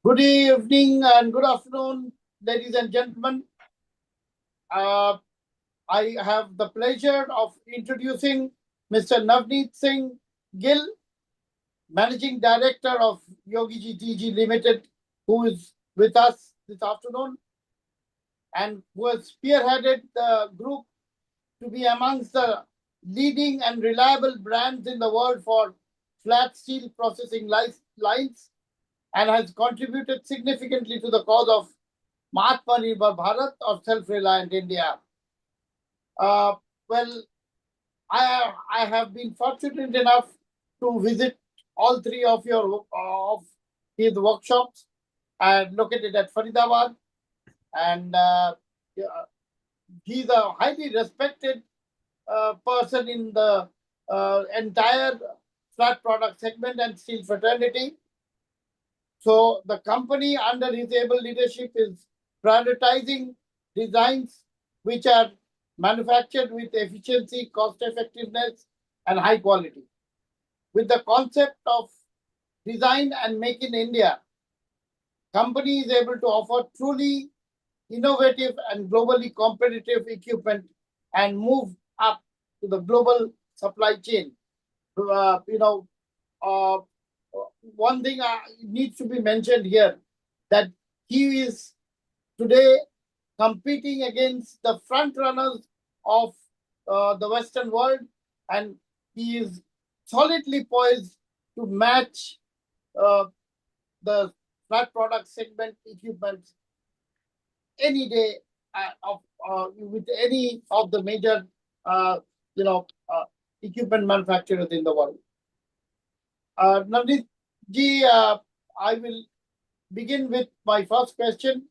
Good evening and good afternoon, ladies and gentlemen. Uh, I have the pleasure of introducing Mr. Navneet Singh Gill, Managing Director of Yogiji Digi Limited, who is with us this afternoon and who has spearheaded the group to be amongst the leading and reliable brands in the world for flat steel processing lines and has contributed significantly to the cause of Mahatma Bharat or self-reliant India. Uh, well, I have been fortunate enough to visit all three of his workshops and located at Faridabad, and yeah, he's a highly respected person in the entire flat product segment and steel fraternity. So the company under his able leadership is prioritizing designs which are manufactured with efficiency, cost effectiveness, and high quality. With the concept of design and make in India, company is able to offer truly innovative and globally competitive equipment and move up to the global supply chain. Uh, you know, uh, One thing needs to be mentioned here that he is today competing against the front runners of the Western world, and he is solidly poised to match uh, the flat product segment equipment any day with any of the major uh, you know uh, equipment manufacturers in the world. Navneet ji, I will begin with my first question.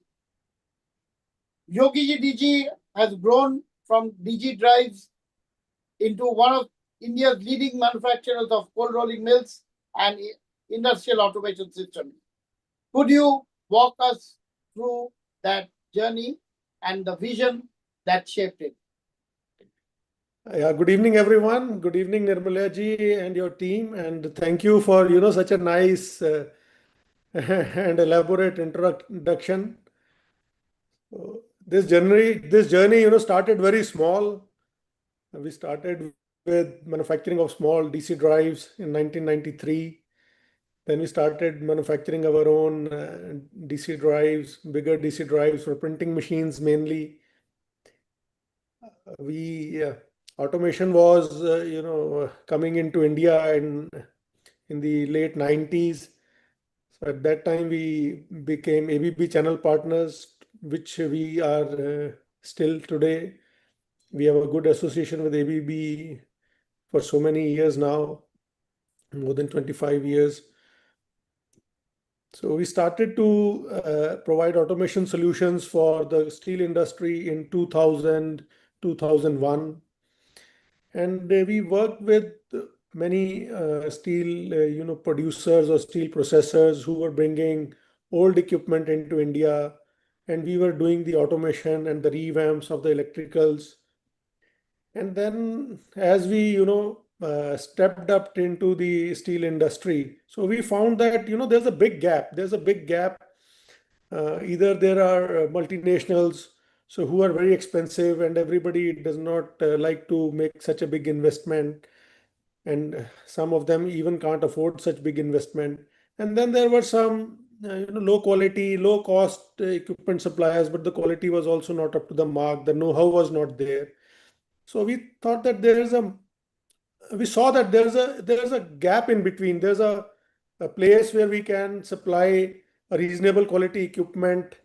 Yogiji Digi has grown from Digi drives into one of India's leading manufacturers of cold rolling mills and industrial automation systems. Could you walk us through that journey and the vision that shaped it? Yeah, good evening, everyone. Good evening, Nirmala ji and your team, and thank you for such a nice and elaborate introduction. This journey, started very small. We started with manufacturing of small DC drives in 1993. Then we started manufacturing our own DC drives, bigger DC drives for printing machines mainly. We Automation was coming into India in the late 90s. So at that time we became ABB channel partners, which we are still today. We have a good association with ABB for so many years now, more than 25 years. So we started to provide automation solutions for the steel industry in 2000, 2001. And we worked with many steel producers or steel processors who were bringing old equipment into India, and we were doing the automation and the revamps of the electricals. And then as we stepped up into the steel industry, so we found that there's a big gap. Either there are multinationals so who are very expensive, and everybody does not like to make such a big investment, and some of them even can't afford such big investment. And then there were some low quality, low cost equipment suppliers, but the quality was also not up to the mark. The know-how was not there. So we thought that we saw that there's a gap in between. There's a place where we can supply a reasonable quality equipment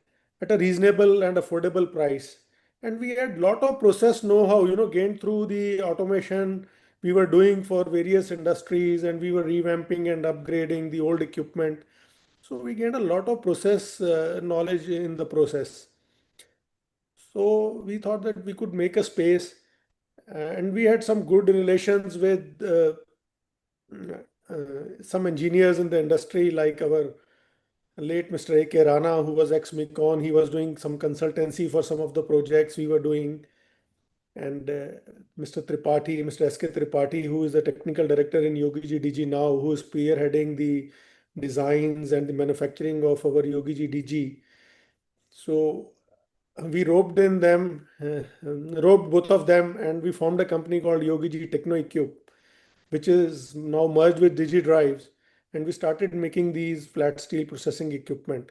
at a reasonable and affordable price. And we had lot of process know-how, gained through the automation we were doing for various industries, and we were revamping and upgrading the old equipment. So we gained a lot of process knowledge in the process. So we thought that we could make a space, and we had some good relations with some engineers in the industry, like our late Mr. A.K. Rana, who was ex-Micon. He was doing some consultancy for some of the projects we were doing. And Mr. S.K. Tripathi, who is the technical director in Yogiji Digi now, who is spearheading the designs and the manufacturing of our Yogiji Digi. So we roped both of them, and we formed a company called Yogiji Techno, which is now merged with Digi Drives, and we started making these flat steel processing equipment.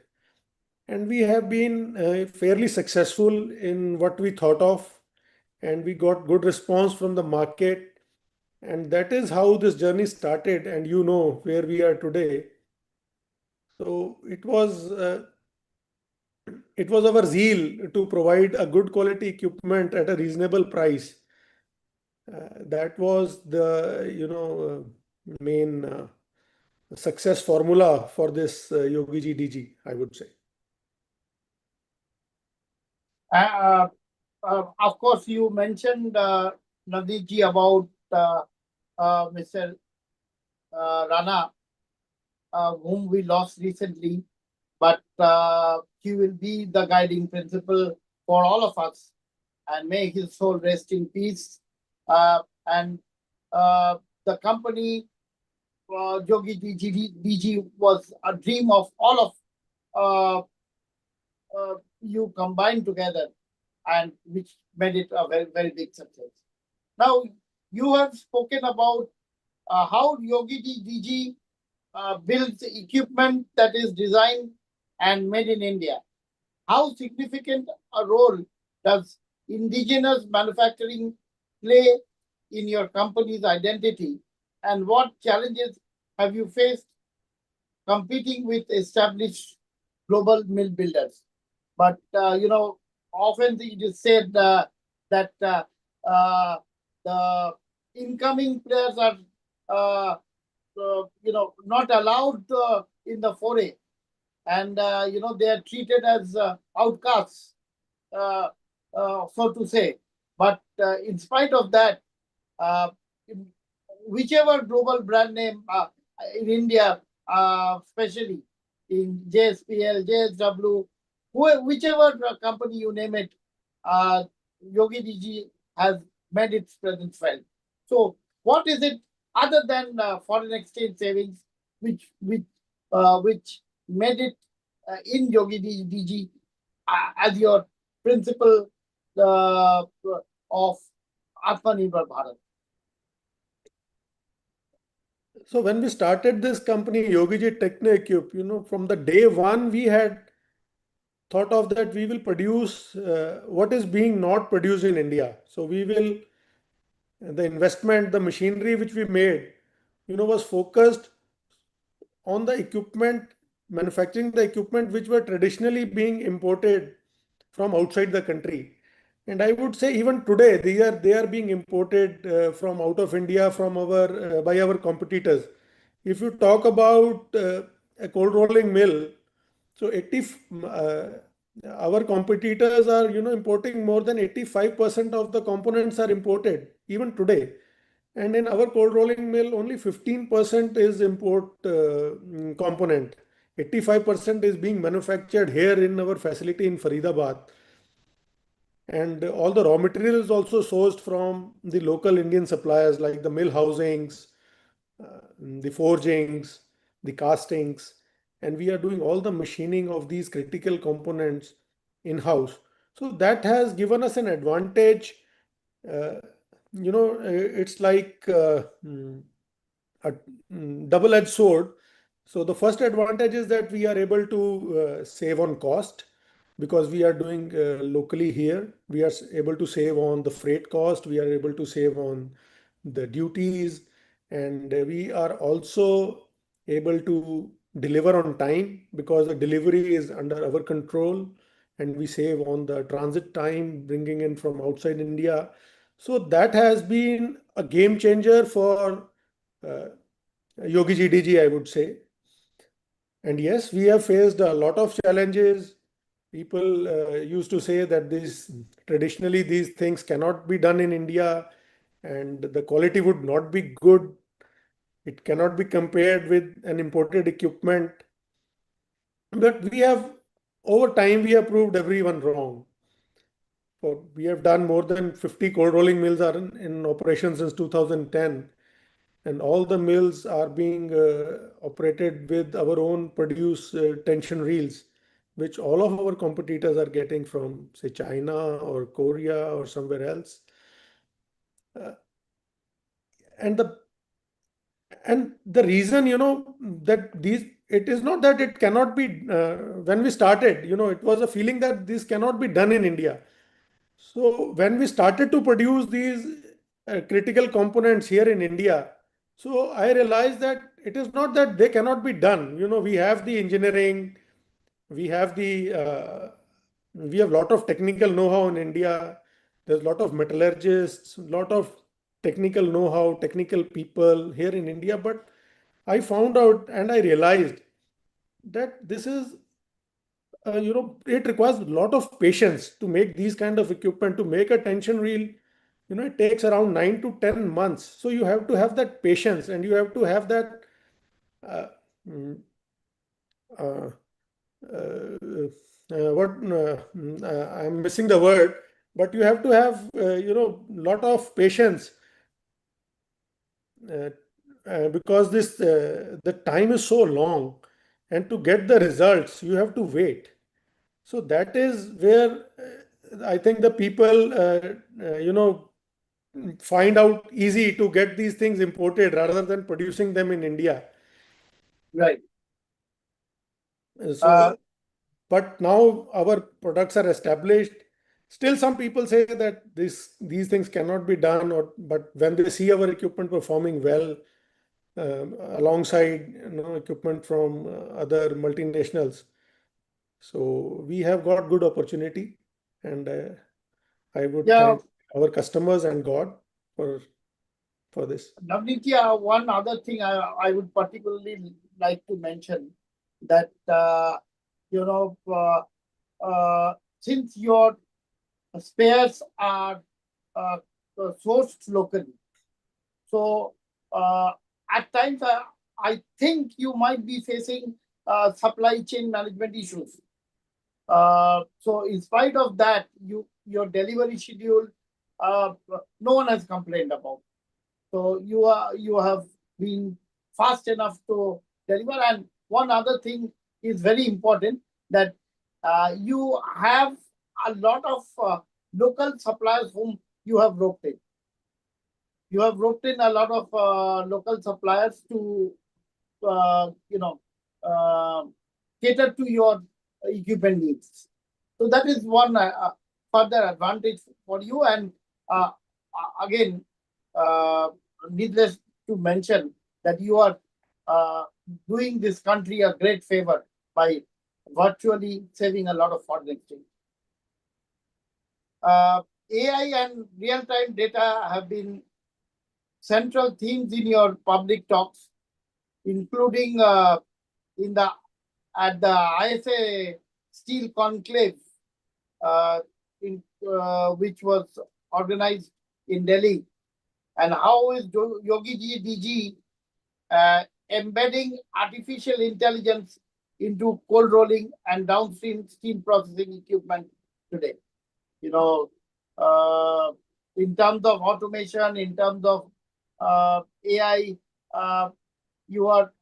And we have been fairly successful in what we thought of, and we got good response from the market. And that is how this journey started, and you know where we are today. So it was our zeal to provide a good quality equipment at a reasonable price. That was the main success formula for this Yogiji DG, I would say. Uh, of course, you mentioned, Navneet ji, about Mr. Rana, whom we lost recently, but he will be the guiding principle for all of us, and may his soul rest in peace. And the company, Yogiji Digi, was a dream of all of uh, you combined together, and which made it a very, very big success. Now, you have spoken about how Yogiji Digi builds equipment that is designed and made in India. How significant a role does indigenous manufacturing play in your company's identity, and what challenges have you faced competing with established global mill builders? But often it is said that the incoming players are not allowed in the foray, and they are treated as outcasts, uh, so to say. But in spite of that, uh, whichever global brand name in India, especially in JSPL, JSW, whichever company you name it, uh, Yogi Digi has made its presence felt. So, what is it other than foreign exchange savings, which made it in Yogi Digi as your principle of Atmanirbhar Bharat? So when we started this company, Yogiji Techno, from the day one, we had thought of that we will produce what is being not produced in India. So the investment, the machinery which we made, was focused on the equipment, manufacturing the equipment which were traditionally being imported from outside the country. And I would say even today they are being imported from out of India from our by our competitors. If you talk about a cold rolling mill, so 80 our competitors are importing more than 85% of the components are imported even today. And in our cold rolling mill, only 15% is import component. 85% is being manufactured here in our facility in Faridabad. And all the raw material is also sourced from the local Indian suppliers like the mill housings, the forgings, the castings. And we are doing all the machining of these critical components in-house. So that has given us an advantage. Uh, it's like a double-edged sword. So the first advantage is that we are able to save on cost because we are doing locally here. We are able to save on the freight cost. We are able to save on the duties, and we are also able to deliver on time because the delivery is under our control, and we save on the transit time bringing in from outside India. So that has been a game changer for uh, Yogiji Digi, I would say. And yes, we have faced a lot of challenges. People used to say that traditionally these things cannot be done in India, and the quality would not be good. It cannot be compared with an imported equipment. But over time, we have proved everyone wrong. We have done more than 50 cold rolling mills are in operation since 2010. and all the mills are being operated with our own produce tension reels, which all of our competitors are getting from, say, China or Korea or somewhere else. Uh, and the reason, that these, it is not that it cannot be, when we started, it was a feeling that this cannot be done in India. So when we started to produce these critical components here in India, so I realized that it is not that they cannot be done. We have the engineering, we have lot of technical know-how in India. There's a lot of metallurgists, a lot of technical know-how, technical people here in India. But I found out and I realized that this is, it requires a lot of patience to make these kind of equipment, to make a tension reel. It takes around 9 to 10 months. So you have to have that patience, and you have to have that uh, mm, uh, I'm missing the word, but you have to have, lot of patience, uh, because the time is so long, and to get the results, you have to wait. So that is where I think the people, find out easy to get these things imported rather than producing them in India. Right. Uh, So, but now our products are established. Still, some people say that these things cannot be done, or but when they see our equipment performing well, alongside, equipment from other multinationals, so we have got good opportunity, and I would yeah, thank our customers and God for this. Navneet, one other thing I would particularly like to mention that, you know, since your spares are uh, sourced locally, so at times I think you might be facing supply chain management issues. So in spite of that, your delivery schedule, no one has complained about. So you have been fast enough to deliver. And one other thing is very important, that you have a lot of local suppliers whom you have roped in. You have roped in a lot of local suppliers to uh, you know uh, cater to your equipment needs. So that is one further advantage for you. And uh, again, uh, needless to mention that you are uh, doing this country a great favor by virtually saving a lot of foreign exchange. Uh, AI and real-time data have been central themes in your public talks, including in the at the ISA Steel Conclave, which was organized in Delhi. And how is Yogiji Digi embedding artificial intelligence into cold rolling and downstream steel processing equipment today? You know, uh, in terms of automation, in terms of AI, you are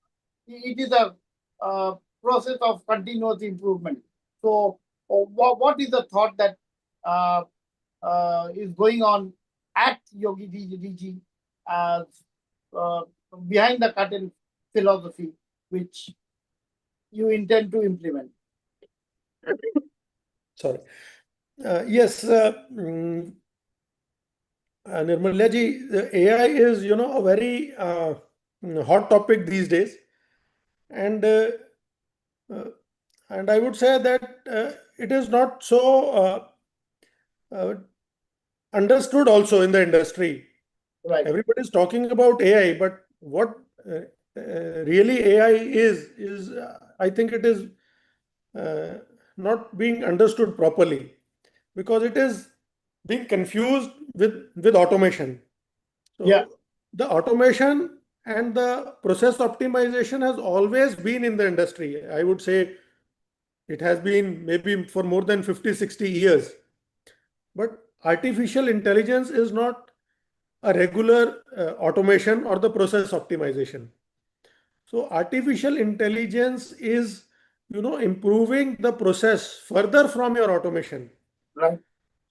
it is a process of continuous improvement. So, what is the thought that uh, is going on at Yogi Digi as uh, behind the curtain philosophy, which you intend to implement? Sorry. Yes, Nirmala ji, the AI is, a very hot topic these days, and uh, and I would say that it is not so uh, understood also in the industry. Right. Everybody is talking about AI, but what really AI is I think it is uh, not being understood properly, because it is being confused with automation. Yeah. So the automation and the process optimization has always been in the industry. I would say it has been maybe for more than 50, 60 years. But artificial intelligence is not a regular automation or the process optimization. So artificial intelligence is, improving the process further from your automation. Right.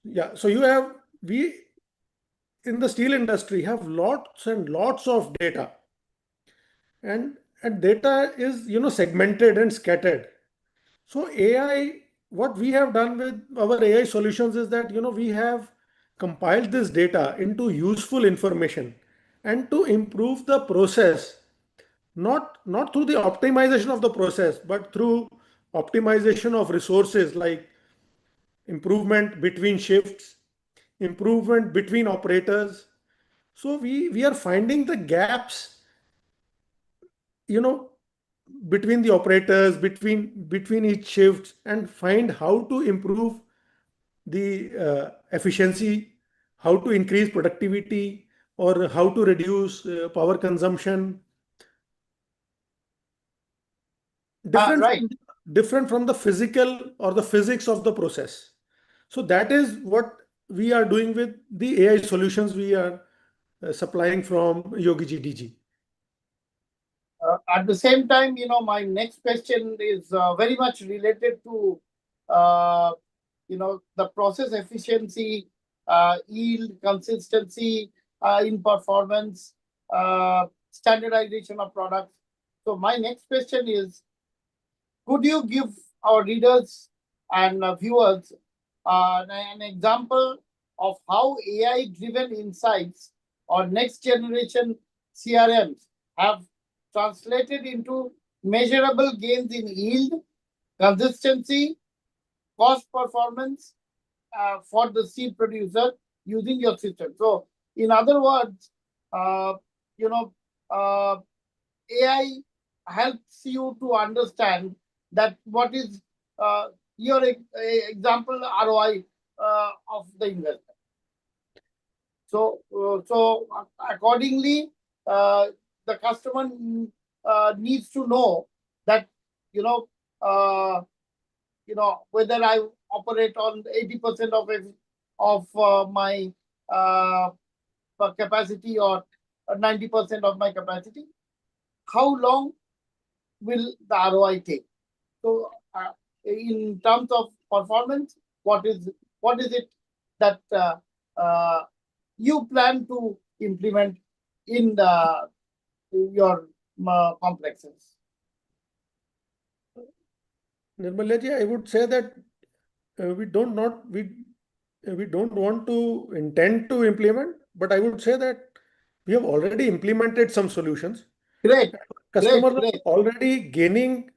Yeah. So we in the steel industry have lots and lots of data, and data is, segmented and scattered. So AI, what we have done with our AI solutions is that, we have compiled this data into useful information and to improve the process, not through the optimization of the process, but through optimization of resources like improvement between shifts, improvement between operators. So we are finding the gaps, you know, between the operators, between each shifts, and find how to improve the efficiency, how to increase productivity, or how to reduce power consumption, different Right. from, different from the physical or the physics of the process. So that is what we are doing with the AI solutions we are supplying from Yogiji Digi. At the same time, my next question is very much related to, uh, the process efficiency, yield, consistency in performance, standardization of products. So my next question is, could you give our readers and viewers an example of how AI-driven insights or next-generation CRMs have translated into measurable gains in yield, consistency, cost performance for the steel producer using your system? So, in other words, uh, you know, uh, AI helps you to understand that what is your example ROI of the investment. So accordingly, uh, the customer needs to know that you know uh, whether I operate on 80% of my uh, capacity or 90% of my capacity. How long will the ROI take? So, in terms of performance, what is it that you plan to implement in your complexes? Nirmalaji, I would say that we don't want to intend to implement, but I would say that we have already implemented some solutions. Great, great, Customers are great. already gaining,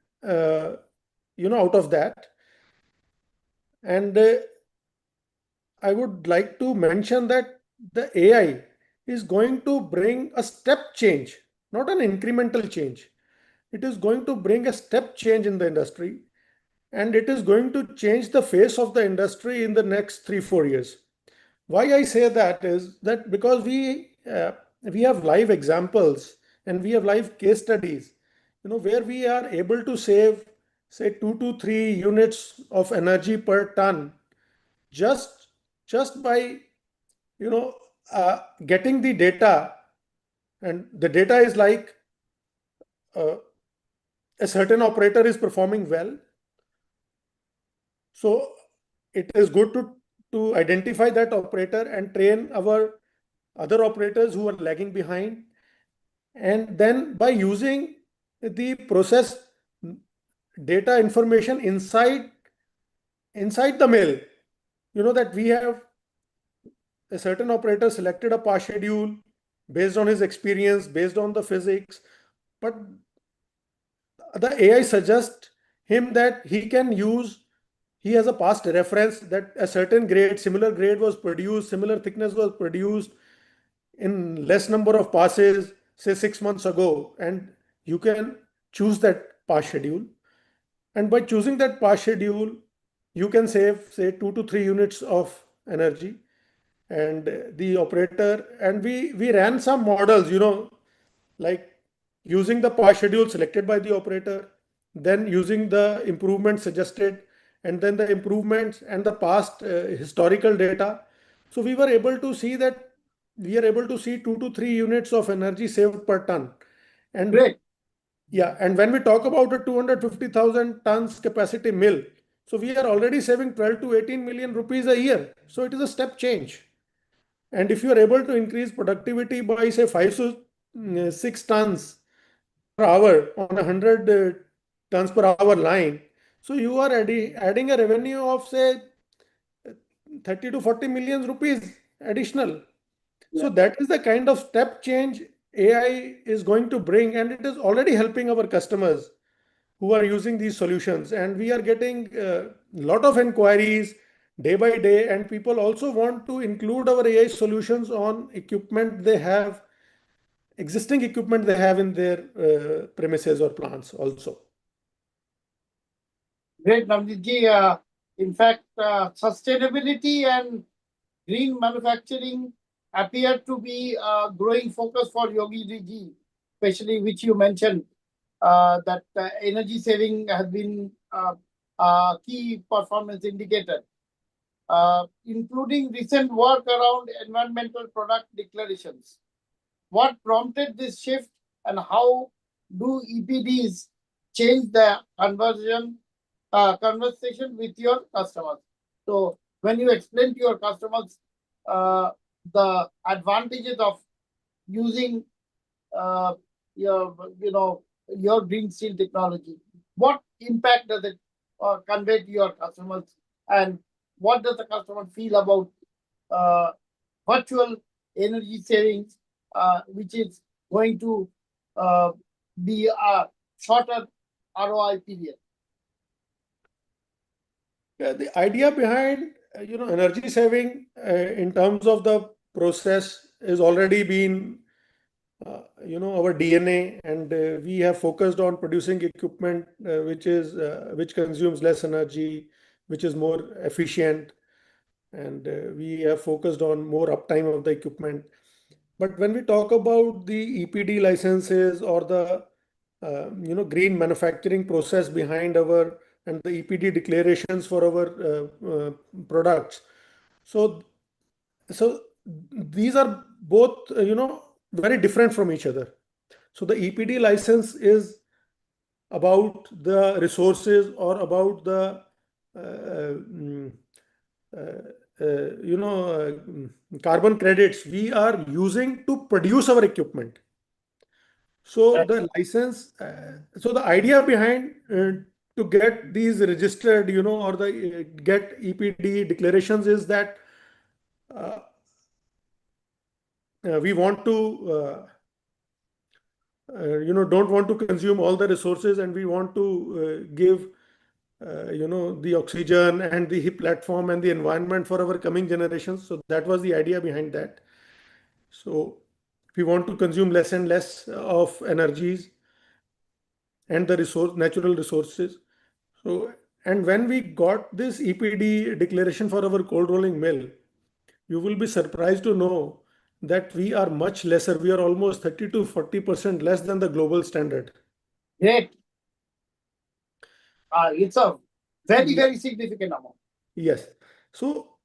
out of that. And I would like to mention that the AI is going to bring a step change, not an incremental change. It is going to bring a step change in the industry, and it is going to change the face of the industry in the next 3 4 years. Why I say that is that because we have live examples and we have live case studies, where we are able to save, say, 2 to 3 units of energy per ton, just just by, you know getting the data. And the data is like, uh, a certain operator is performing well, so it is good to identify that operator and train our other operators who are lagging behind. And then by using the process data information inside the mill, that we have a certain operator selected a pass schedule based on his experience, based on the physics, but the AI suggests him that he has a past reference that a certain grade, similar grade was produced, similar thickness was produced in less number of passes, say 6 months ago, and you can choose that pass schedule. And by choosing that pass schedule, you can save, say, 2 to 3 units of energy. And the operator, and we ran some models, like using the pass schedule selected by the operator, then using the improvements suggested, and then the improvements and the past historical data. So we were able to see that we are able to see 2 to 3 units of energy saved per ton. And Great. yeah, and when we talk about a 250,000 tons capacity mill, so we are already saving 12 to 18 million rupees a year. So it is a step change. And if you are able to increase productivity by say 5 to 6 tons per hour on 100 tons per hour line, so you are adding a revenue of say 30 to 40 million rupees additional. Yeah. So that is the kind of step change AI is going to bring, and it is already helping our customers who are using these solutions. And we are getting a lot of inquiries day by day, and people also want to include our AI solutions on equipment they have, existing equipment they have in their premises or plants also. Great, Navneet ji. In fact, sustainability and green manufacturing appear to be a growing focus for Yogiji Digi, especially which you mentioned that energy saving has been a key performance indicator, including recent work around environmental product declarations. What prompted this shift, and how do EPDs change the conversation with your customers? So when you explain to your customers uh, the advantages of using uh, your your green steel technology, what impact does it convey to your customers, and what does the customer feel about uh, virtual energy savings, which is going to uh, be a shorter ROI period? Yeah, the idea behind energy saving in terms of the process is already been our DNA, and we have focused on producing equipment which consumes less energy, which is more efficient, and we have focused on more uptime of the equipment. But when we talk about the EPD licenses or the green manufacturing process behind our and the EPD declarations for our products, so so these are both very different from each other. So the EPD license is about the resources or about the mm, uh, carbon credits we are using to produce our equipment. So the license, so the idea behind to get these registered, or the get EPD declarations is that uh, we want to don't want to consume all the resources, and we want to give the oxygen and the platform and the environment for our coming generations. So that was the idea behind that. So we want to consume less and less of energies and the natural resources. So, and when we got this EPD declaration for our cold rolling mill, you will be surprised to know that we are much lesser. We are almost 30 to 40% less than the global standard. Great. It's a very, Yeah. very significant amount. Yes. So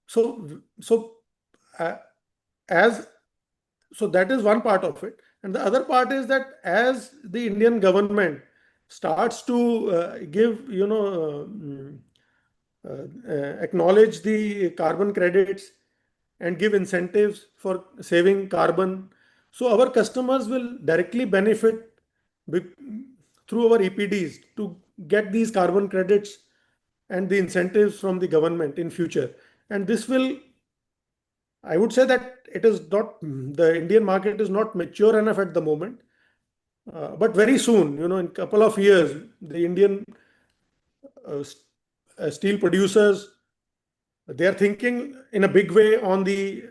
uh, as so that is one part of it, and the other part is that as the Indian government starts to give acknowledge the carbon credits and give incentives for saving carbon, so our customers will directly benefit be- through our EPDs to get these carbon credits and the incentives from the government in future. And this will, I would say that it is not, the Indian market is not mature enough at the moment, but very soon, in a couple of years, the Indian steel producers, they are thinking in a big way on the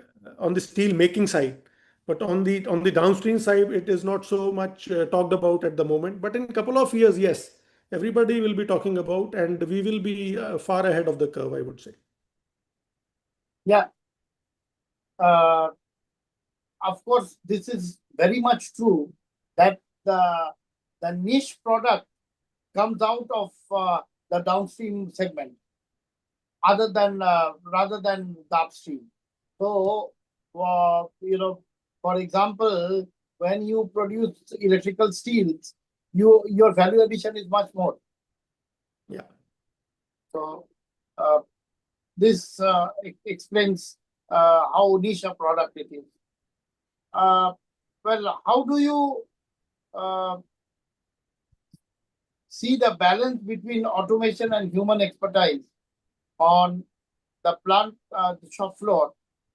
steel making side, but on the downstream side, it is not so much talked about at the moment. But in a couple of years, yes, everybody will be talking about, and we will be far ahead of the curve, I would say. Yeah. Uh, of course, this is very much true that the niche product comes out of the downstream segment, other than rather than the upstream. So, For example, when you produce electrical steels, your value addition is much more. Yeah. So uh, this explains how niche a product it is. Well, how do you uh, see the balance between automation and human expertise on the plant, the shop floor,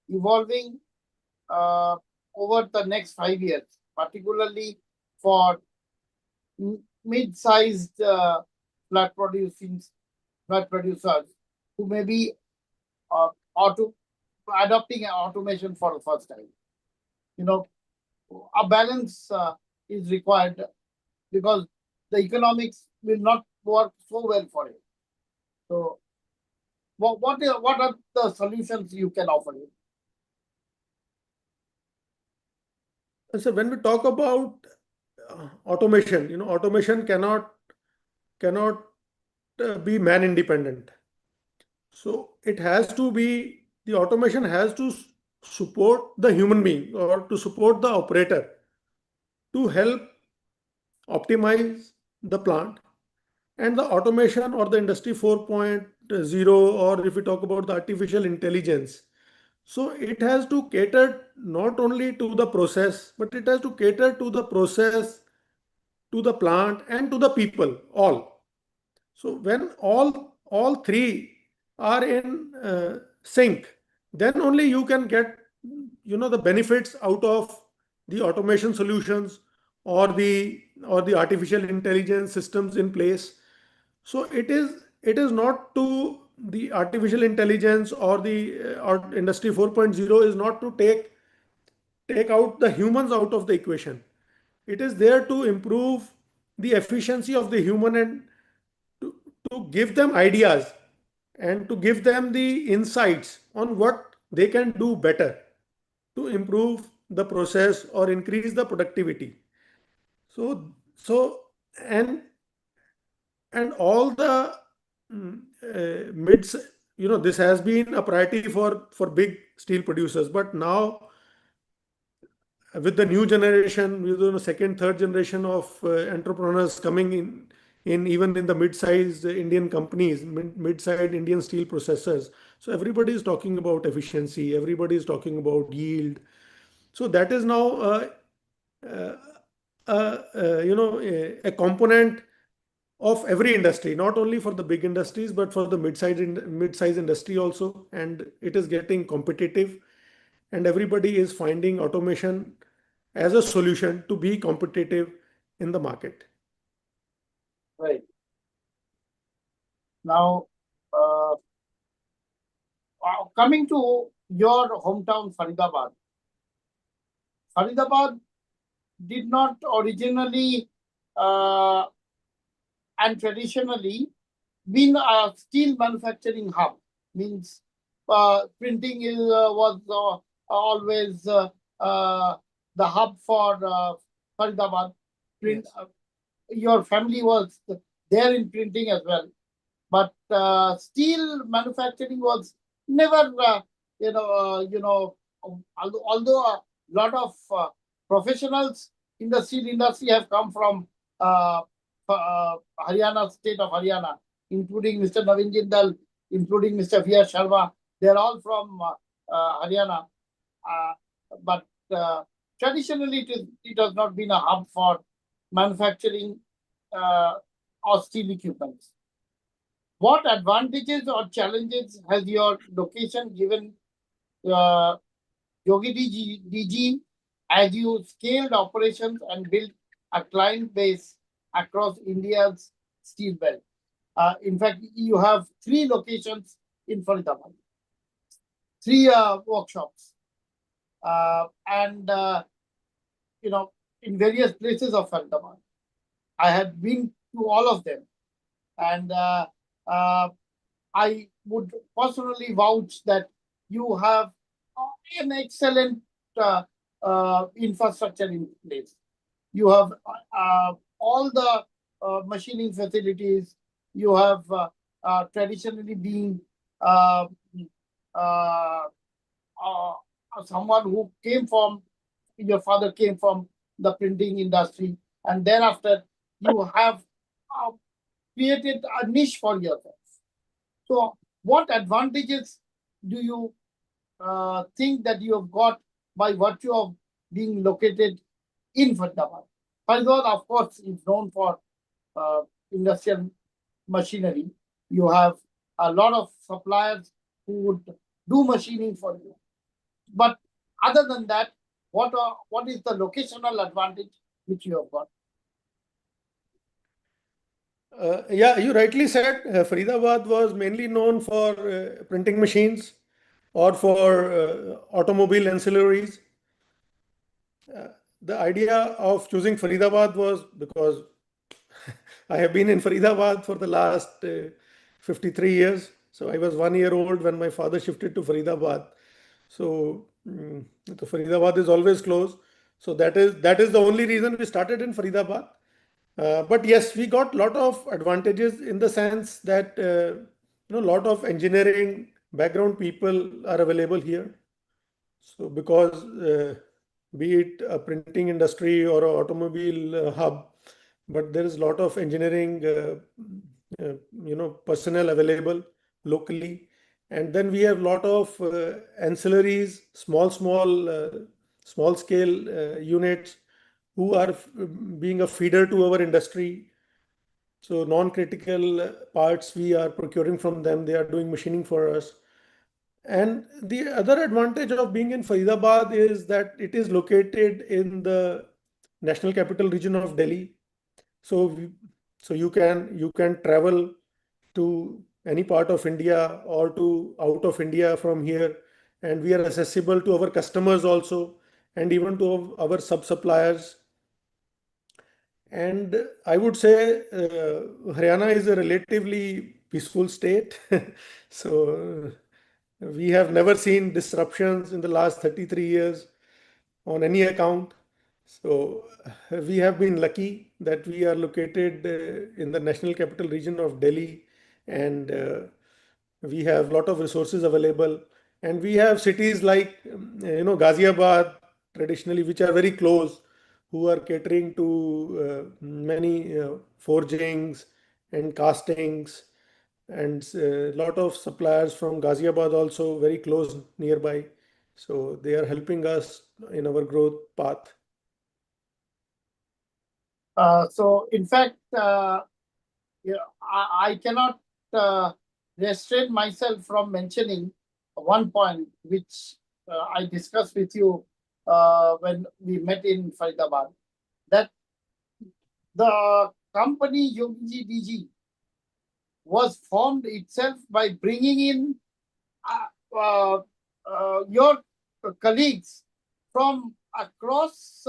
evolving uh, over the next 5 years, particularly for mid-sized flat producers who may be auto adopting automation for the first time. You know, a balance is required because the economics will not work so well for it. So, what are the solutions you can offer him? And so when we talk about automation, automation cannot be man independent. So it has to be, the automation has to support the human being or to support the operator to help optimize the plant. And the automation or the industry 4.0, or if we talk about the artificial intelligence, so it has to cater not only to the process, but it has to cater to the process, to the plant, and to the people all. So when all three are in sync, then only you can get the benefits out of the automation solutions or the artificial intelligence systems in place. So it is not to the artificial intelligence or the or industry 4.0 is not to take out the humans out of the equation. It is there to improve the efficiency of the human and to, to give them ideas and to give them the insights on what they can do better to improve the process or increase the productivity. So and all the mids, this has been a priority for big steel producers, but now with the new generation, with the second, third generation of entrepreneurs coming in even in the mid-sized Indian companies, mid-sized Indian steel processors. So everybody is talking about efficiency. Everybody is talking about yield. So that is now uh, a component of every industry, not only for the big industries, but for the mid-size industry also. And it is getting competitive, and everybody is finding automation as a solution to be competitive in the market. Right now, uh, coming to your hometown, Faridabad. Faridabad did not originally uh, and traditionally been a steel manufacturing hub. Means printing was always the hub for Faridabad. Print. Yes. Your family was there in printing as well, but steel manufacturing was never, although a lot of professionals in the steel industry have come from uh, Haryana, state of Haryana, including Mr. Naveen Jindal, including Mr. V.R. Sharma. They are all from Haryana. Uh, but traditionally, it has not been a hub for manufacturing uh, or steel equipment. What advantages or challenges has your location given uh, Yogiji Digi as you scaled operations and built a client base across India's steel belt? In fact, you have 3 locations in Faridabad, 3 workshops, and in various places of Faridabad. I have been to all of them, and uh, I would personally vouch that you have an excellent infrastructure in place. You have all the machining facilities. You have traditionally been uh, uh, someone who came from your father came from the printing industry, and thereafter you have uh, created a niche for yourself. So, what advantages do you think that you have got by virtue of being located in Faridabad? Faridabad, of course, is known for industrial machinery. You have a lot of suppliers who would do machining for you. But other than that, what is the locational advantage which you have got? Yeah, you rightly said Faridabad was mainly known for printing machines or for automobile ancillaries. The idea of choosing Faridabad was because I have been in Faridabad for the last 53 years. So I was 1 year old when my father shifted to Faridabad. So, so Faridabad is always close. So that is the only reason we started in Faridabad. But yes, we got lot of advantages in the sense that lot of engineering background people are available here. So because be it a printing industry or an automobile hub, but there is a lot of engineering personnel available locally, and then we have lot of ancillaries, small scale units who are being a feeder to our industry. So non-critical parts we are procuring from them. They are doing machining for us. And the other advantage of being in Faridabad is that it is located in the National Capital Region of Delhi. So, so you can travel to any part of India or to out of India from here, and we are accessible to our customers also, and even to our sub suppliers. And I would say Haryana is a relatively peaceful state. So we have never seen disruptions in the last 33 years on any account. So we have been lucky that we are located in the National Capital Region of Delhi, and we have a lot of resources available. And we have cities like Ghaziabad traditionally, which are very close, who are catering to many forgings and castings, and a lot of suppliers from Ghaziabad also very close nearby. So they are helping us in our growth path. So, in fact, yeah, I cannot restrain myself from mentioning one point which I discussed with you when we met in Faridabad, that the company Yogiji Digi was formed itself by bringing in your colleagues from across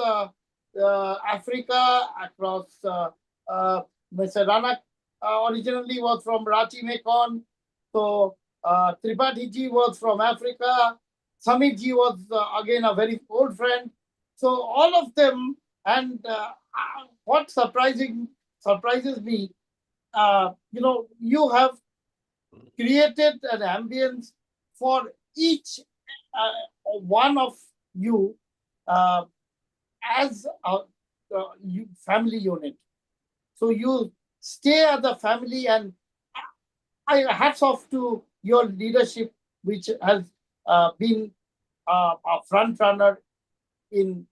Africa, across Mr. Ranak originally was from Rachi Mekon. So Tripathi ji was from Africa. Samit ji was again a very old friend. So all of them, and what surprises me, you have created an ambience for each one of you uh, as a family unit. So you stay as a family, and I hats off to your leadership, which has been a front runner in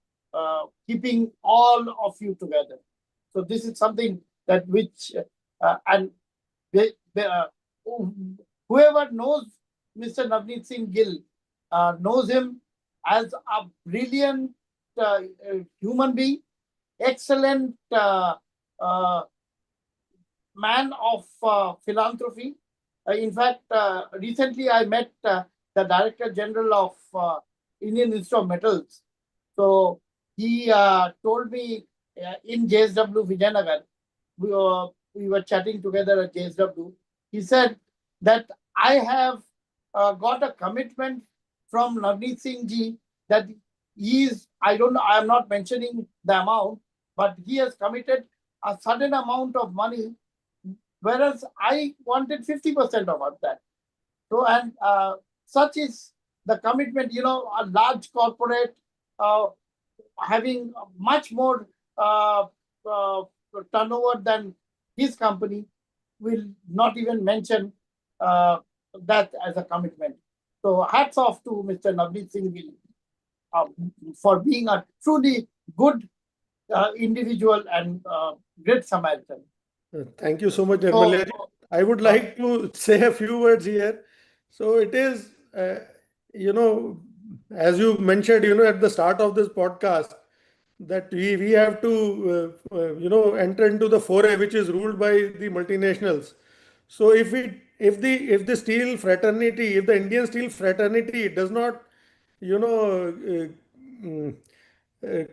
keeping all of you together. So this is something that which and whoever knows Mr. Navneet Singh Gill knows him as a brilliant human being, excellent uh, man of philanthropy. In fact, recently I met the Director General of Indian Institute of Metals. So he told me in JSW Vijayanagar, we were chatting together at JSW. He said that I have got a commitment from Navneet Singh ji that he is, I don't know, I am not mentioning the amount, but he has committed a certain amount of money, whereas I wanted 50% of that. So, and such is the commitment, a large corporate, uh, having much more uh, uh, turnover than his company, will not even mention uh, that as a commitment. So hats off to Mr. Navneet Singh Gill uh, for being a truly good individual and great Samaritan. Thank you so much, So, Nirmalya ji. I would uh, like to say a few words here. So it is, you know, as you mentioned, at the start of this podcast, that we have to, enter into the foray which is ruled by the multinationals. So if the steel fraternity, if the Indian steel fraternity does not, you know, mm,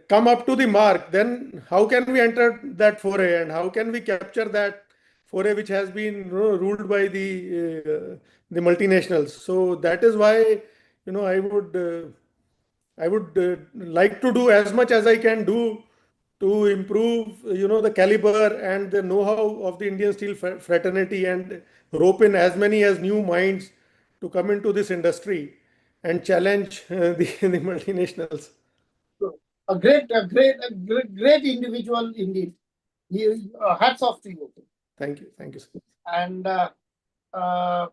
come up to the mark, then how can we enter that foray and how can we capture that foray which has been ruled by the multinationals? So that is why I would like to do as much as I can do to improve the caliber and the know-how of the Indian steel fraternity and rope in as many as new minds to come into this industry and challenge the multinationals. so a great individual indeed. Hats off to you. Thank you. Thank you, sir. And uh,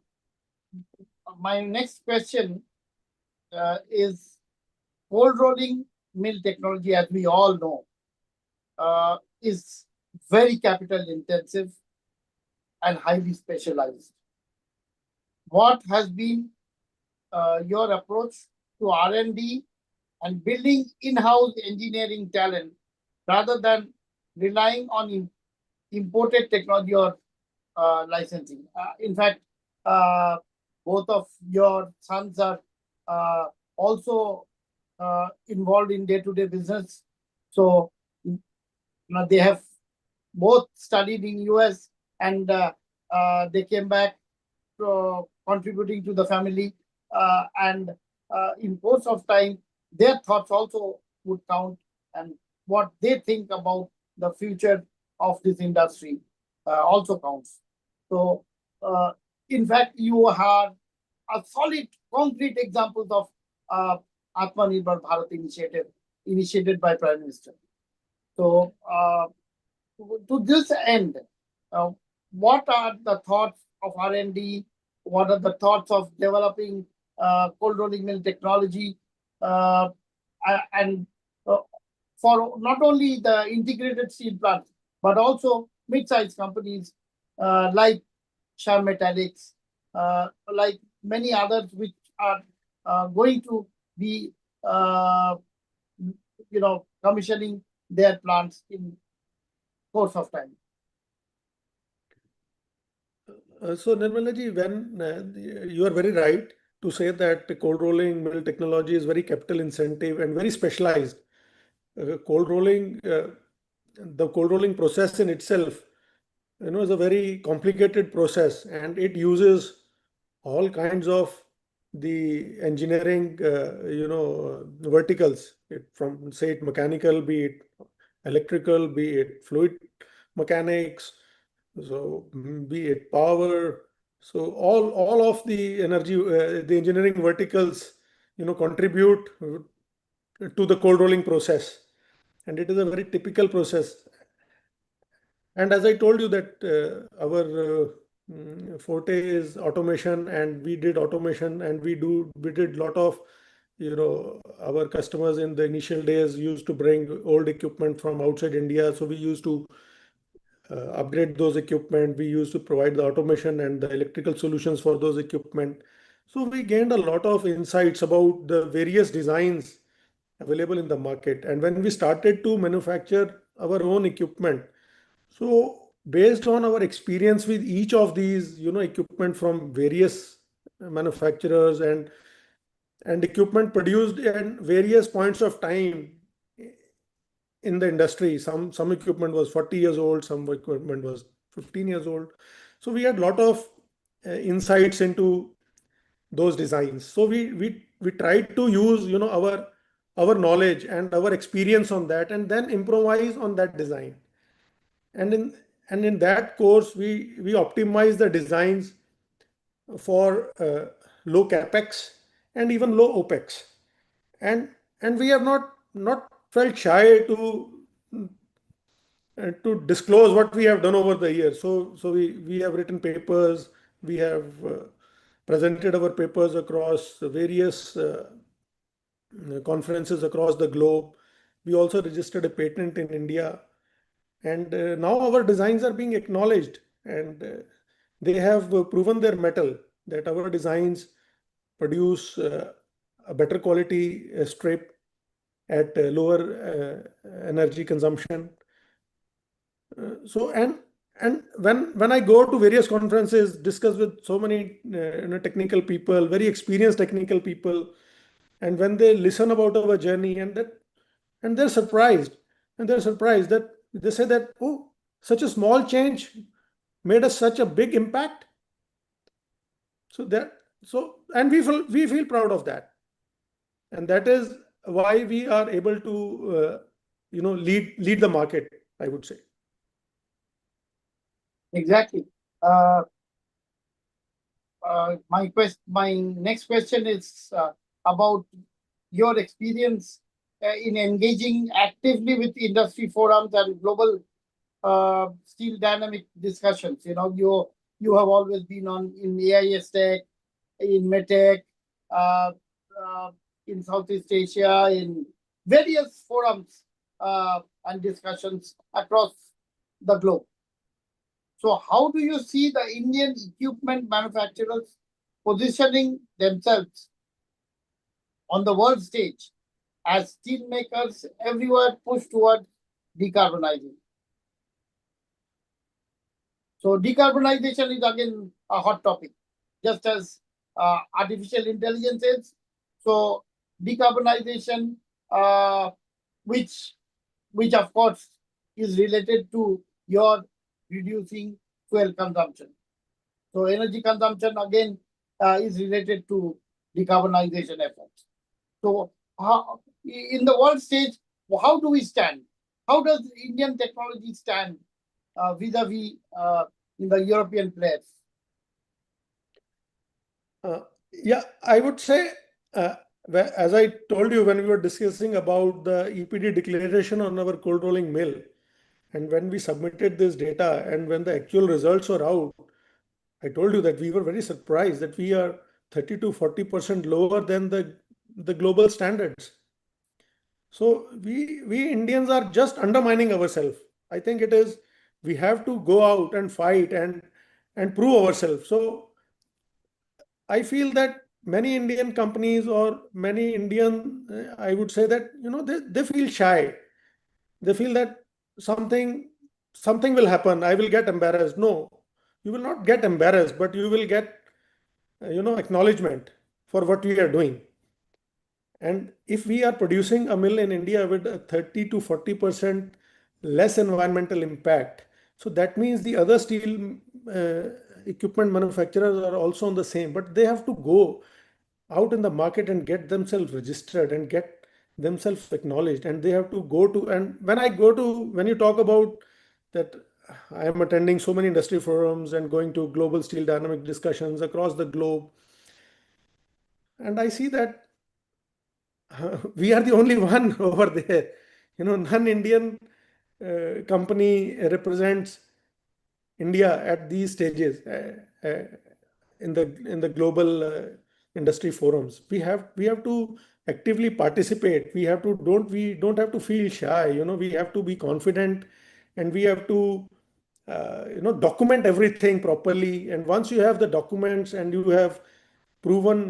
my next question is cold rolling mill technology, as we all know, is very capital intensive and highly specialized. What has been your approach to R&D and building in-house engineering talent rather than relying on imported technology or licensing? In fact, uh, both of your sons are uh, also involved in day-to-day business. So they have both studied in US, and they came back contributing to the family, and in course of time their thoughts also would count, and what they think about the future of this industry also counts. So uh, in fact you have a solid concrete examples of uh, Atmanirbhar Bharat initiative initiated by Prime Minister. So to this end, uh, what are the thoughts of R&D? What are the thoughts of developing cold rolling mill technology? Uh, and for not only the integrated steel plants, but also mid-sized companies like Sham Metallics, like many others which are going to be, uh, commissioning their plants in course of time. So, Nirmala ji, when you are very right to say that the cold rolling mill technology is very capital intensive and very specialized. Cold rolling, the cold rolling process in itself, is a very complicated process, and it uses all kinds of the engineering, verticals, from say it mechanical, be it electrical, be it fluid mechanics, so be it power. So all of the energy, the engineering verticals, contribute to the cold rolling process, and it is a very typical process. And as I told you that our forte is automation, and we did automation, and we did lot of, our customers in the initial days used to bring old equipment from outside India, so we used to upgrade those equipment. We used to provide the automation and the electrical solutions for those equipment. So we gained a lot of insights about the various designs available in the market. And when we started to manufacture our own equipment, so based on our experience with each of these, equipment from various manufacturers, and equipment produced at various points of time in the industry. Some equipment was 40 years old, some equipment was 15 years old. So we had a lot of insights into those designs. So we tried to use, our knowledge and our experience on that, and then improvise on that design. And in that course, we optimize the designs for low capex and even low opex. And we have not felt shy to disclose what we have done over the years. So we have written papers, we have presented our papers across various conferences across the globe. We also registered a patent in India, and now our designs are being acknowledged, and they have proven their mettle that our designs produce a better quality strip at lower energy consumption. So when I go to various conferences, discuss with so many technical people, very experienced technical people, and when they listen about our journey, and they're surprised that they say that, oh, such a small change made us such a big impact. So that and we feel proud of that, and that is why we are able to lead the market, I would say. Exactly. My next question is about your experience in engaging actively with industry forums and global steel dynamic discussions. You have always been on in AIS Tech, in MedTech, uh, uh, in Southeast Asia, in various forums and discussions across the globe. So, how do you see the Indian equipment manufacturers positioning themselves on the world stage as steel makers everywhere push toward decarbonizing? So, decarbonization is again a hot topic, just as artificial intelligence is. So, decarbonization, uh, which which of course is related to your reducing fuel consumption. So energy consumption again is related to decarbonization efforts. So in the world stage, how do we stand? How does Indian technology stand vis-a-vis in the European players? Yeah, I would say, uh, as I told you when we were discussing about the EPD declaration on our cold rolling mill, and when we submitted this data and when the actual results were out, I told you that we were very surprised that we are 30 to 40% lower than the global standards. So we Indians are just undermining ourselves. I think it is we have to go out and fight and prove ourselves. So I feel that many Indian companies or many Indian, I would say that they feel shy. They feel that something something will happen. I will get embarrassed. No, you will not get embarrassed, but you will get acknowledgement for what we are doing. And if we are producing a mill in India with a 30 to 40% less environmental impact, so that means the other steel uh, equipment manufacturers are also on the same, but they have to go out in the market and get themselves registered and get themselves acknowledged, and they have to go to, and when you talk about that, I am attending so many industry forums and going to global steel dynamic discussions across the globe, and I see that we are the only one over there. Non-Indian company represents India at these stages in the global industry forums. We have to actively participate. We don't have to feel shy. We have to be confident, and we have to document everything properly. And once you have the documents and you have proven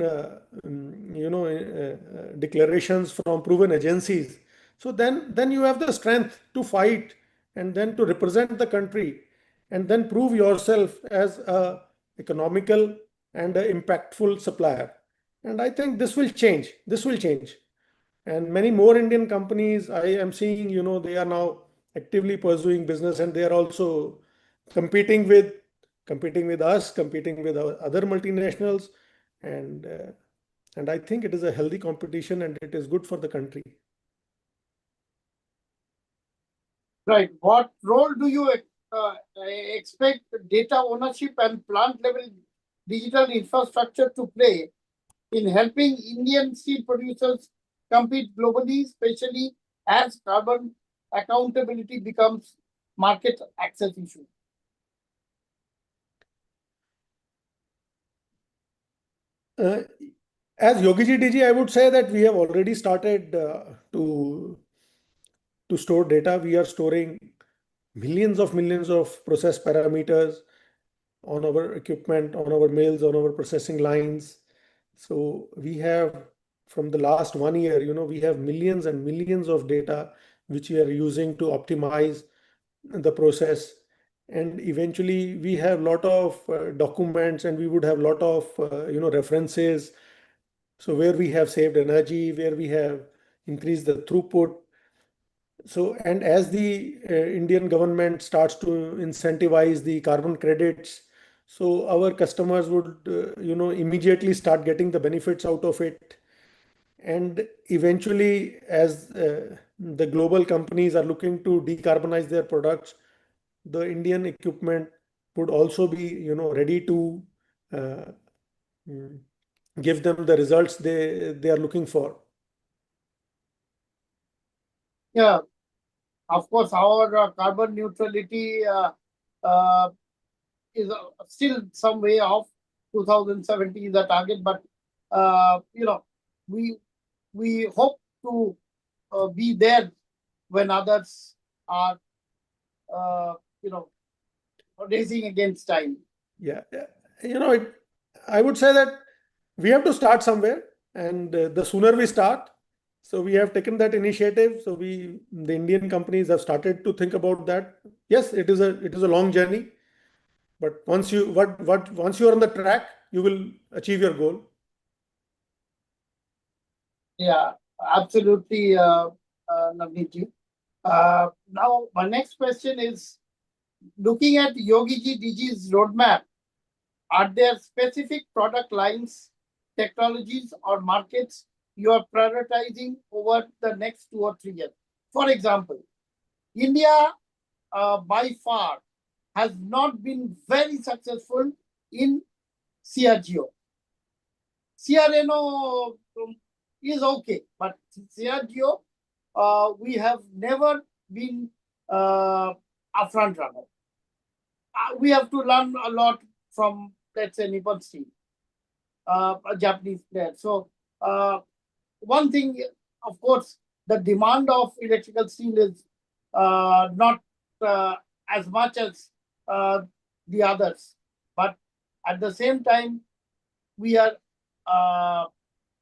declarations from proven agencies, so then you have the strength to fight and then to represent the country and then prove yourself as a economical and a impactful supplier. And I think this will change, and many more Indian companies I am seeing, they are now actively pursuing business, and they are also competing with competing with us, competing with our other multinationals, and uh, and I think it is a healthy competition and it is good for the country. Right. What role do you expect data ownership and plant level digital infrastructure to play in helping Indian steel producers compete globally, especially as carbon accountability becomes market access issue? Uh, as Yogiji Digi, I would say that we have already started to store data. We are storing millions of process parameters on our equipment, on our mills, on our processing lines. So we have, from the last 1 year, we have millions and millions of data which we are using to optimize the process. And eventually we have lot of documents, and we would have lot of references. So where we have saved energy, where we have increased the throughput. So, and as the Indian government starts to incentivize the carbon credits, so our customers would, immediately start getting the benefits out of it. And eventually, as the global companies are looking to decarbonize their products, the Indian equipment would also be, ready to uh, mm, give them the results they are looking for. Yeah, of course, our carbon neutrality uh, is still some way off. 2070 is the target, but we we hope to be there when others are uh, you know racing against time. Yeah, yeah. I would say that we have to start somewhere, and the sooner we start, so we have taken that initiative. So the Indian companies have started to think about that. Yes, it is a long journey, but once you are on the track, you will achieve your goal. Yeah, absolutely, Navneet ji. Now, my next question is looking at Yogiji Digi's roadmap. Are there specific product lines, technologies, or markets you are prioritizing over the next 2 or 3 years? For example, India by far has not been very successful in CRGO. CRNO is okay, but CRGO, we have never been a front runner. We have to learn a lot from, let's say, Nippon Steel, a Japanese player. So, one thing, of course, the demand of electrical steel is not as much as the others. But at the same time, we are uh,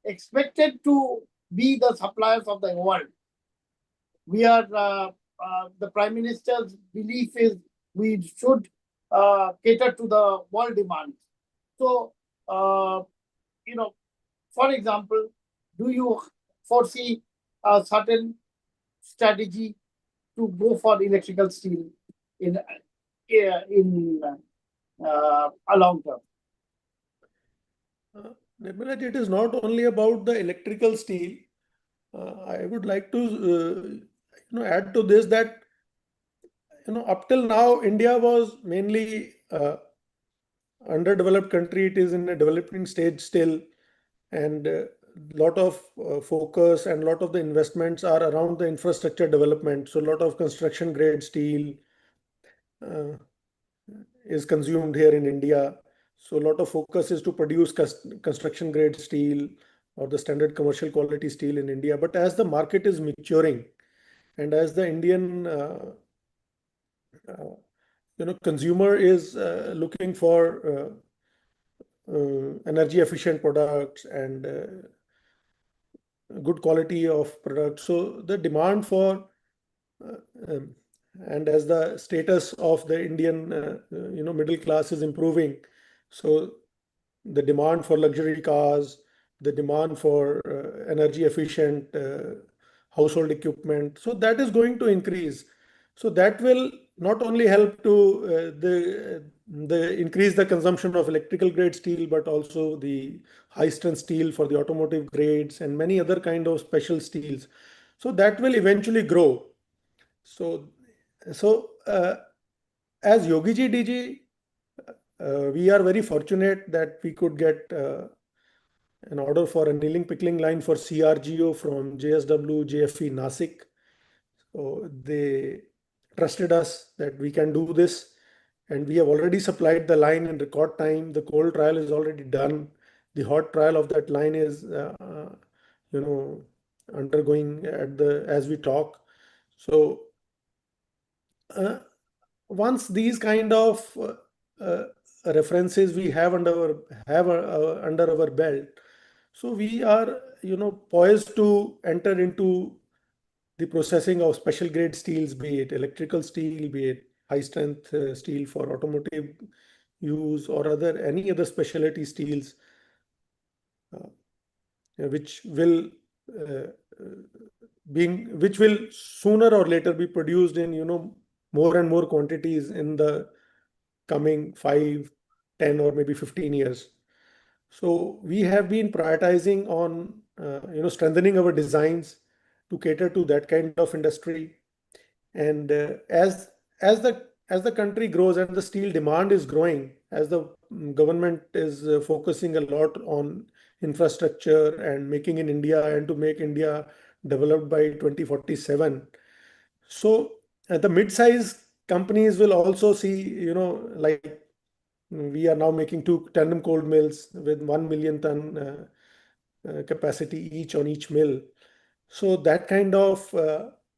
expected to be the suppliers of the world. We are, the Prime Minister's belief is we should cater to the world demand. So, uh, you know, for example, do you foresee a certain strategy to go for electrical steel in a long term? Nirmala, it is not only about the electrical steel. I would like to add to this that up till now India was mainly underdeveloped country. It is in a developing stage still, and lot of focus and lot of the investments are around the infrastructure development. So a lot of construction grade steel uh, is consumed here in India. So a lot of focus is to produce construction grade steel or the standard commercial quality steel in India. But as the market is maturing, and as the Indian uh, consumer is looking for energy efficient products and good quality of products, so the demand for uh, um, and as the status of the Indian middle class is improving, so the demand for luxury cars, the demand for energy efficient household equipment, so that is going to increase. So that will not only help to the increase the consumption of electrical grade steel, but also the high strength steel for the automotive grades and many other kind of special steels. So that will eventually grow. So as Yogiji Digi, we are very fortunate that we could get an order for a annealing pickling line for CRGO from JSW JFE Nasik. So they trusted us that we can do this, and we have already supplied the line in record time. The cold trial is already done. The hot trial of that line is, you know, undergoing at the as we talk. So uh, once these kind of uh, references we have under our belt, so we are poised to enter into the processing of special grade steels, be it electrical steel, be it high strength steel for automotive use, or other any other specialty steels, uh, which will uh, which will sooner or later be produced in more and more quantities in the coming 5, 10, or maybe 15 years. So we have been prioritizing on strengthening our designs to cater to that kind of industry. And as the country grows and the steel demand is growing, as the government is focusing a lot on infrastructure and making in India and to make India developed by 2047. So the mid-size companies will also see, like we are now making two tandem cold mills with 1 million ton capacity each on each mill. So that kind of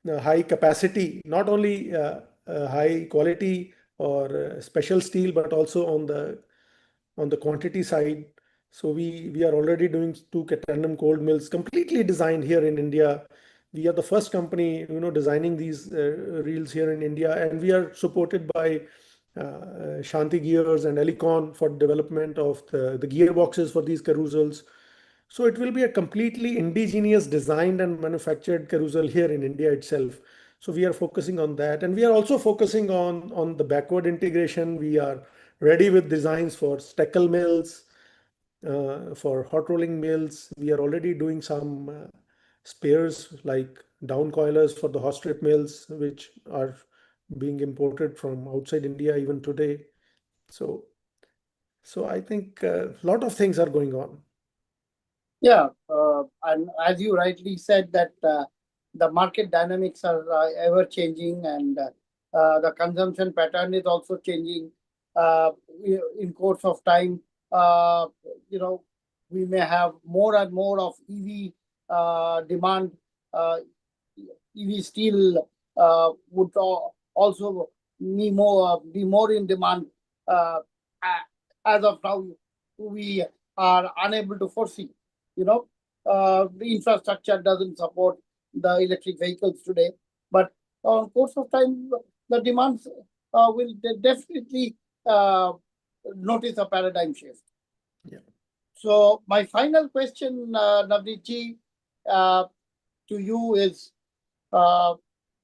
high capacity, not only high quality or special steel, but also on the quantity side. So we are already doing two tandem cold mills completely designed here in India. We are the first company, designing these reels here in India, and we are supported by Shanti Gears and Elecon for development of the gearboxes for these carousels. So it will be a completely indigenous designed and manufactured carousel here in India itself. So we are focusing on that, and we are also focusing on the backward integration. We are ready with designs for steckle mills, for hot rolling mills. We are already doing some spares like down coilers for the hot strip mills, which are being imported from outside India even today. So, so I think a lot of things are going on. Yeah, and as you rightly said, that the market dynamics are ever changing, and the consumption pattern is also changing. Uh, in course of time, uh, you know, we may have more and more of EV demand. Uh, EV steel would also be more in demand. As of now, we are unable to foresee. You know, the infrastructure doesn't support the electric vehicles today, but on course of time, the demands will definitely uh, notice a paradigm shift. Yeah. So my final question, Navneet ji, uh, to you is, uh,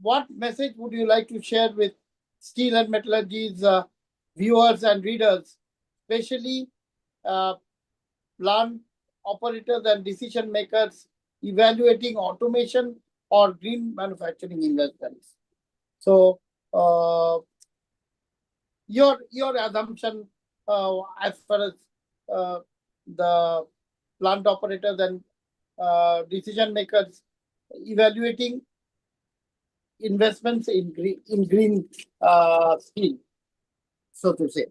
what message would you like to share with steel and metallurgy's viewers and readers, especially uh, plant operators and decision makers evaluating automation or green manufacturing investments? So, your assumption as far as uh, the plant operators and decision makers evaluating investments in green steel, so to say.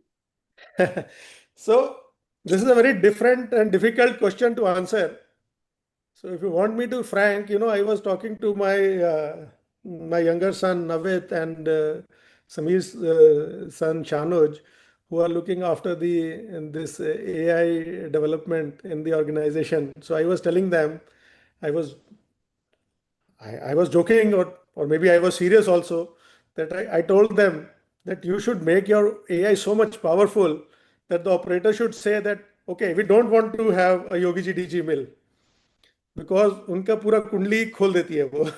So this is a very different and difficult question to answer. So if you want me to frank, I was talking to my younger son Navit and Samir's son Shanuj, who are looking after this AI development in the organization. So I was telling them, I was I was joking, or maybe I was serious also, that I told them that you should make your AI so much powerful that the operator should say that, okay, we don't want to have a Yogiji Digi mill because उनका पूरा कुंडली खोल देती है वो.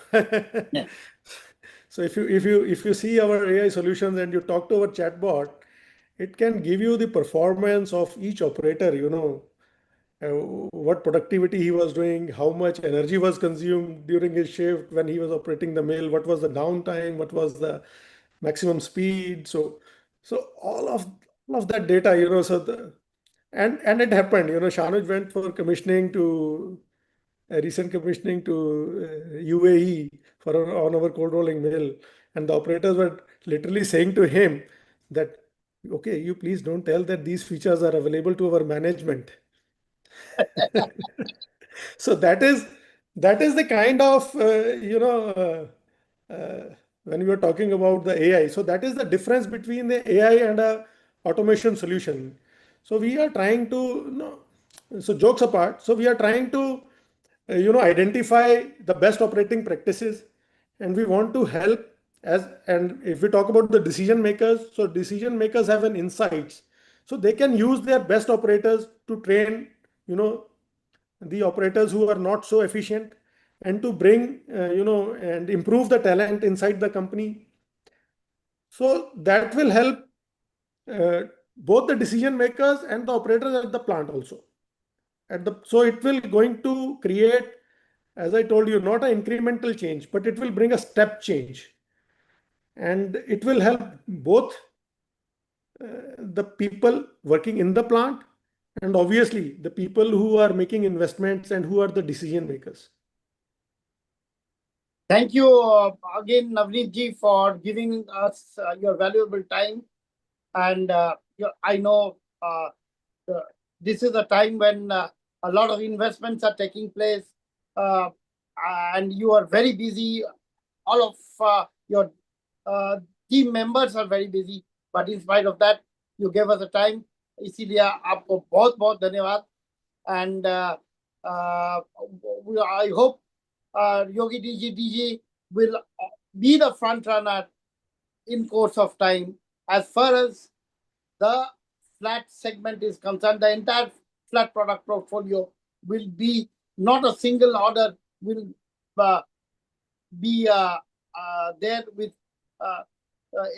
Yeah. So if you see our AI solutions and you talk to our chatbot, it can give you the performance of each operator, uh, what productivity he was doing, how much energy was consumed during his shift when he was operating the mill, what was the downtime, what was the maximum speed. So all of that data, so and it happened. Shanuj went for commissioning to recent commissioning to UAE on our cold rolling mill, and the operators were literally saying to him that, okay, you please don't tell that these features are available to our management. So that is the kind of when we were talking about the AI. So that is the difference between the AI and a automation solution. So we are trying to, so jokes apart, so we are trying to identify the best operating practices, and we want to help. And if we talk about the decision makers, so decision makers have an insights, so they can use their best operators to train you know the operators who are not so efficient, and to bring and improve the talent inside the company. So that will help uh, both the decision makers and the operators at the plant also. So it will going to create, as I told you, not an incremental change, but it will bring a step change, and it will help both the people working in the plant, and obviously the people who are making investments and who are the decision makers. Thank you again, Navneet ji, for giving us your valuable time. And I know uh, this is a time when a lot of investments are taking place, uh, and you are very busy. All of your uh, team members are very busy, but in spite of that, you gave us a time. इसीलिए आपको बहुत बहुत धन्यवाद. And I hope Yogi Digi will be the front runner in course of time. As far as the flat segment is concerned, the entire flat product portfolio will be not a single order will uh, be there with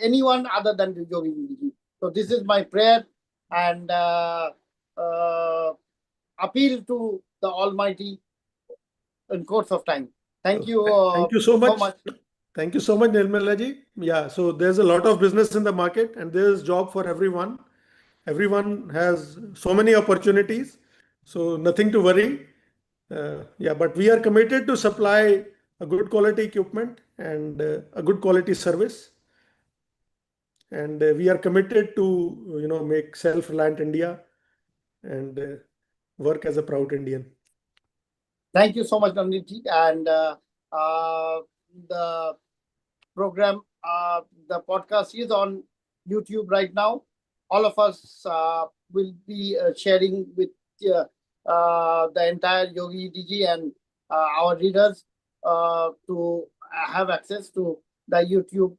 anyone other than Yogi Digi. So this is my prayer and appeal to the Almighty in course of time. Thank you Thank you so so much. much. Thank you so much, Nirmala ji. Yeah, so there's a lot of business in the market, and there's job for everyone. Everyone has so many opportunities, so nothing to worry. Yeah, but we are committed to supply a good quality equipment and a good quality service, and we are committed to make self-reliant India and work as a proud Indian. Thank you so much, Navneet. And the program, the podcast is on YouTube right now. All of us will be sharing with the entire Yogi Digi and our readers to have access to the YouTube